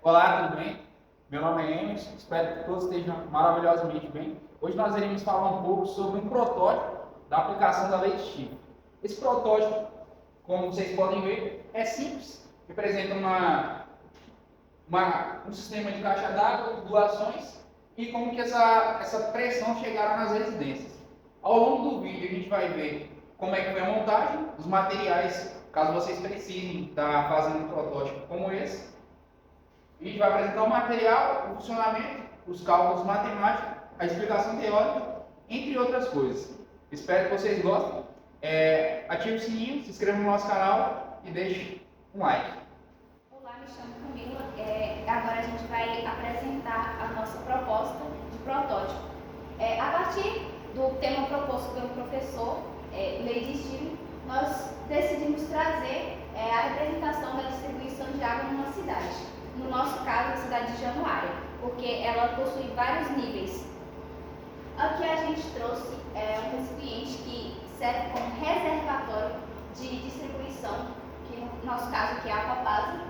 Olá, tudo bem? Meu nome é Emerson, espero que todos estejam maravilhosamente bem. Hoje nós iremos falar um pouco sobre um protótipo da aplicação da lei de Stiglitz. Esse protótipo, como vocês podem ver, é simples, representa um sistema de caixa d'água, tubulações e como que essa pressão chegará nas residências. Ao longo do vídeo a gente vai ver como é que foi a montagem, os materiais, caso vocês precisem estar fazendo um protótipo como esse. A gente vai apresentar o material, o funcionamento, os cálculos matemáticos, a explicação teórica, entre outras coisas. Espero que vocês gostem. Ative o sininho, se inscreva no nosso canal e deixe um like. Olá, me chamo Camila. Agora a gente vai apresentar a nossa proposta de protótipo. A partir do tema proposto pelo professor, Lei de Stiglitz, nós decidimos trazer a representação da distribuição de água numa cidade. No nosso caso, a cidade de Januária, porque ela possui vários níveis. Aqui a gente trouxe um recipiente que serve como reservatório de distribuição, que no nosso caso aqui é a Copasa,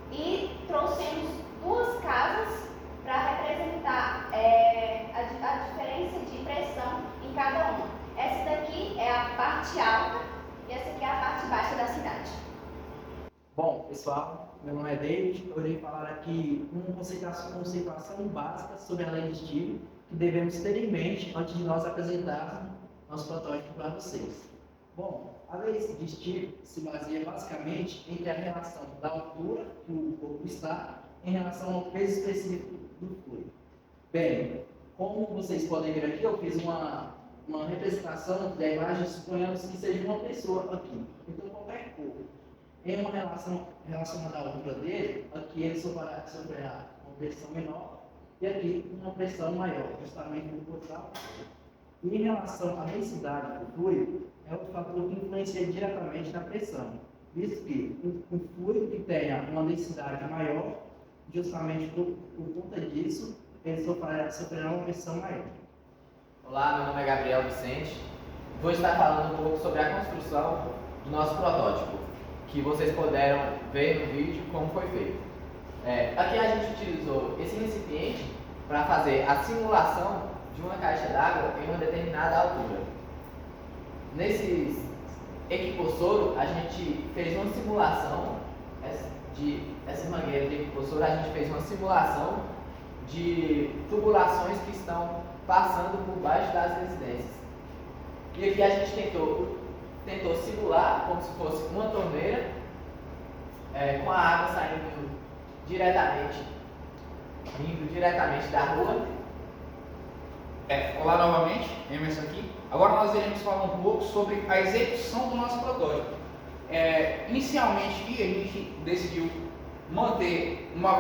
e trouxemos duas casas para representar a diferença de pressão em cada uma. Essa daqui é a parte alta e essa aqui é a parte baixa da cidade. Bom, pessoal, meu nome é David. Eu irei falar aqui uma conceituação básica sobre a lei de Stiglitz que devemos ter em mente antes de nós apresentarmos nosso protótipo para vocês. Bom, a lei de Stiglitz se baseia basicamente entre a relação da altura que o corpo está em relação ao peso específico do fluido. Bem, como vocês podem ver aqui, eu fiz uma representação da imagem, suponhamos que seja uma pessoa aqui. Então, qualquer corpo em uma relação relacionada à altura dele, aqui ele sofrerá uma pressão menor e aqui uma pressão maior, justamente por causa da altura. E em relação à densidade do fluido, é outro fator que influencia diretamente na pressão, visto que um fluido que tenha uma densidade maior, justamente por conta disso, ele sofrerá uma pressão maior. Olá, meu nome é Gabriel Vicente. Vou estar falando um pouco sobre a construção do nosso protótipo, que vocês puderam ver no vídeo como foi feito. Aqui a gente utilizou esse recipiente para fazer a simulação de uma caixa d'água em uma determinada altura. Nesse equipossoro, a gente fez uma simulação essa mangueira de equipossoro, a gente fez uma simulação de tubulações que estão passando por baixo das residências. E aqui a gente tentou simular como se fosse uma torneira com a água saindo vindo diretamente da rua. Olá novamente, Emerson aqui. Agora nós iremos falar um pouco sobre a execução do nosso protótipo. Inicialmente aqui a gente decidiu manter uma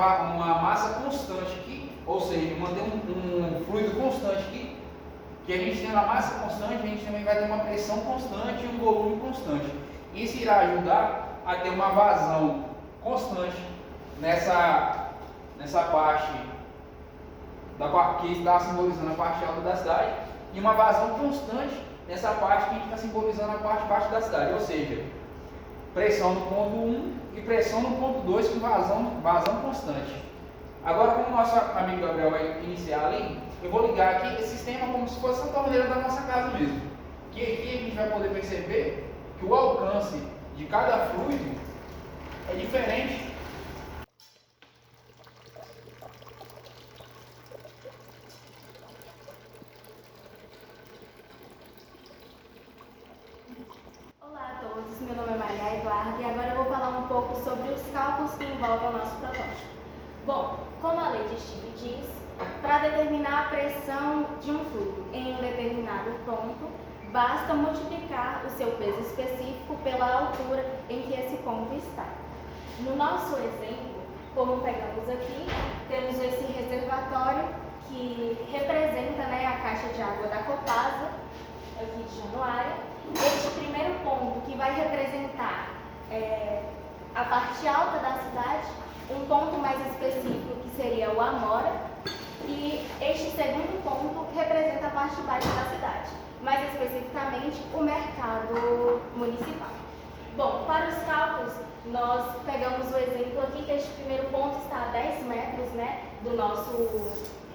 massa constante aqui, ou seja, manter um fluido constante aqui, que a gente tendo a massa constante, a gente também vai ter uma pressão constante e um volume constante. Isso irá ajudar a ter uma vazão constante nessa parte que está simbolizando a parte alta da cidade e uma vazão constante nessa parte que a gente está simbolizando a parte baixa da cidade, ou seja, pressão no ponto 1 e pressão no ponto 2 com vazão constante. Agora, como o nosso amigo Gabriel vai iniciar ali, eu vou ligar aqui esse sistema como se fosse a torneira da nossa casa mesmo. Que aqui a gente vai poder perceber que o alcance de cada fluido é diferente. Olá a todos, meu nome é Maria Eduarda e agora eu vou falar um pouco sobre os cálculos que envolvem o nosso protótipo. Bom, como a lei de Stiglitz diz, para determinar a pressão de um fluido em um determinado ponto, basta multiplicar o seu peso específico pela altura em que esse ponto está. No nosso exemplo, como pegamos aqui, temos esse reservatório que representa a caixa de água da Copasa, aqui de Januária. Este primeiro ponto que vai representar a parte alta da cidade, um ponto mais específico que seria o Amora, e este segundo ponto representa a parte baixa da cidade, mais especificamente o mercado municipal. Bom, para os cálculos, nós pegamos o exemplo aqui que este primeiro ponto está a 10 do nosso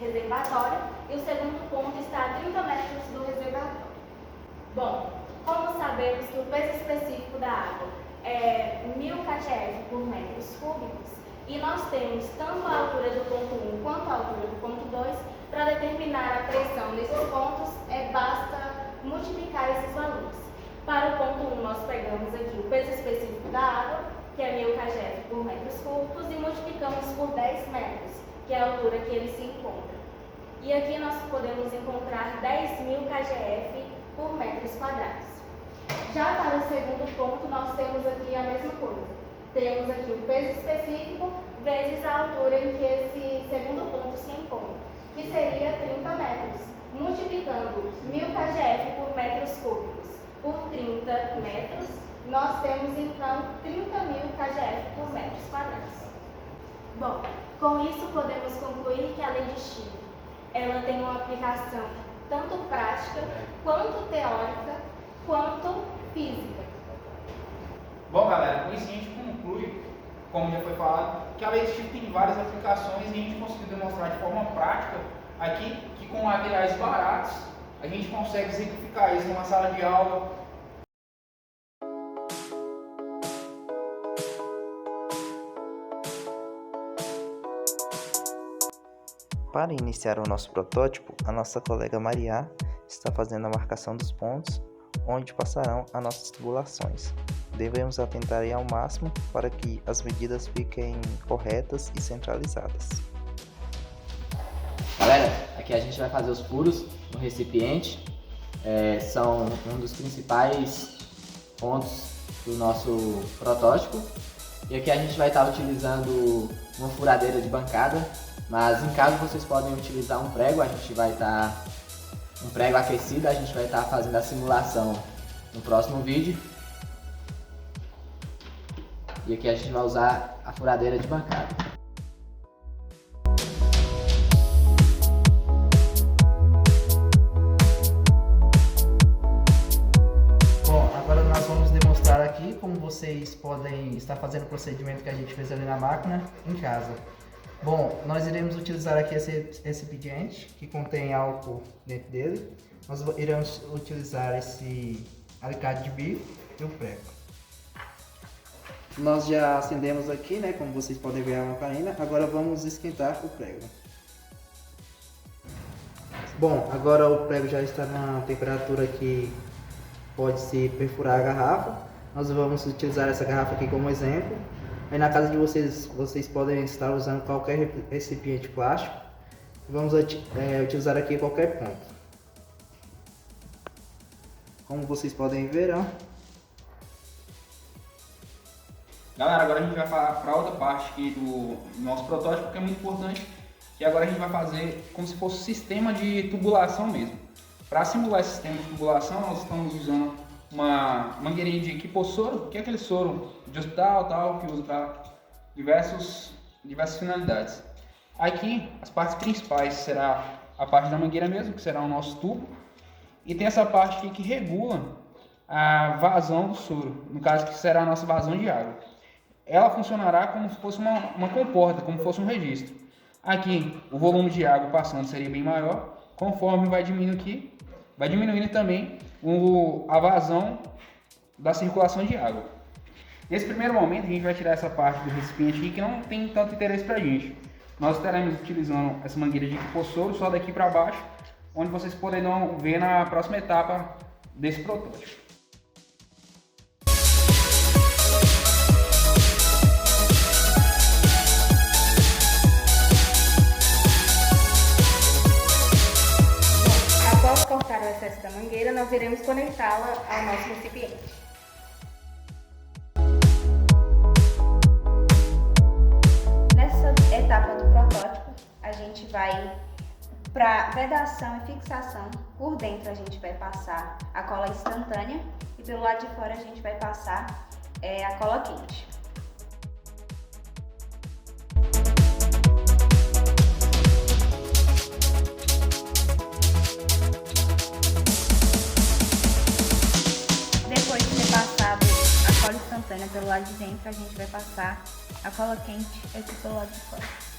reservatório e o segundo ponto está a 30 metros do reservatório. Bom, como sabemos que o peso específico da água é 1000 kgf por metros cúbicos e nós temos tanto a altura do ponto 1 quanto a altura do ponto 2, para determinar a pressão nesses pontos, basta multiplicar esses valores. Para o ponto 1, nós pegamos aqui o peso específico da água, que é 1000 kgf por metros cúbicos, e multiplicamos por 10 metros, que é a altura que ele se encontra. E aqui nós podemos encontrar 10.000 kgf por metros quadrados. Já para o segundo ponto, nós temos aqui a mesma coisa. Temos aqui o peso específico vezes a altura em que esse segundo ponto se encontra, que seria 30 metros. Multiplicando 1000 kgf por metros cúbicos por 30 metros, nós temos então 30.000 kgf por metros quadrados. Bom, com isso podemos concluir que a lei de Steve, ela tem uma aplicação tanto prática, quanto teórica, quanto física. Bom, galera, com isso a gente conclui, como já foi falado, que a lei de Steve tem várias aplicações e a gente conseguiu demonstrar de forma prática aqui que com materiais baratos a gente consegue exemplificar isso numa sala de aula. Para iniciar o nosso protótipo, a nossa colega Maria está fazendo a marcação dos pontos onde passarão as nossas tubulações. Devemos atentar ao máximo para que as medidas fiquem corretas e centralizadas. Galera, aqui a gente vai fazer os furos no recipiente. São um dos principais pontos do nosso protótipo. E aqui a gente vai estar utilizando uma furadeira de bancada, mas em caso vocês podem utilizar um prego, um prego aquecido, a gente vai estar fazendo a simulação no próximo vídeo. E aqui a gente vai usar a furadeira de bancada. Bom, agora nós vamos demonstrar aqui como vocês podem estar fazendo o procedimento que a gente fez ali na máquina em casa. Bom, nós iremos utilizar aqui esse recipiente que contém álcool dentro dele. Nós iremos utilizar esse alicate de bife e o prego. Nós já acendemos aqui, né, como vocês podem ver a lamparina. Agora vamos esquentar o prego. Bom, agora o prego já está na temperatura que pode-se perfurar a garrafa. Nós vamos utilizar essa garrafa aqui como exemplo. Aí na casa de vocês podem estar usando qualquer recipiente plástico. Vamos utilizar aqui qualquer ponto. Como vocês podem ver, ó. Galera, agora a gente vai falar para outra parte aqui do nosso protótipo, que é muito importante, que agora a gente vai fazer como se fosse um sistema de tubulação mesmo. Para simular esse sistema de tubulação, nós estamos usando uma mangueirinha de quipossoro, que é aquele soro de hospital, tal, que usa para diversas finalidades. Aqui, as partes principais será a parte da mangueira mesmo, que será o nosso tubo, e tem essa parte aqui que regula a vazão do soro, no caso que será a nossa vazão de água. Ela funcionará como se fosse uma comporta, como se fosse um registro. Aqui, o volume de água passando seria bem maior, conforme vai diminuindo aqui, vai diminuindo também a vazão da circulação de água. Nesse primeiro momento, a gente vai tirar essa parte do recipiente aqui que não tem tanto interesse para a gente. Nós estaremos utilizando essa mangueira de quipossoro só daqui para baixo, onde vocês poderão ver na próxima etapa desse protótipo. Após cortar o excesso da mangueira, nós iremos conectá-la ao nosso recipiente. Nessa etapa do protótipo, a gente vai para vedação e fixação. Por dentro a gente vai passar a cola instantânea e pelo lado de fora a gente vai passar a cola quente. Depois de ter passado a cola instantânea pelo lado de dentro, a gente vai passar a cola quente aqui pelo lado de fora.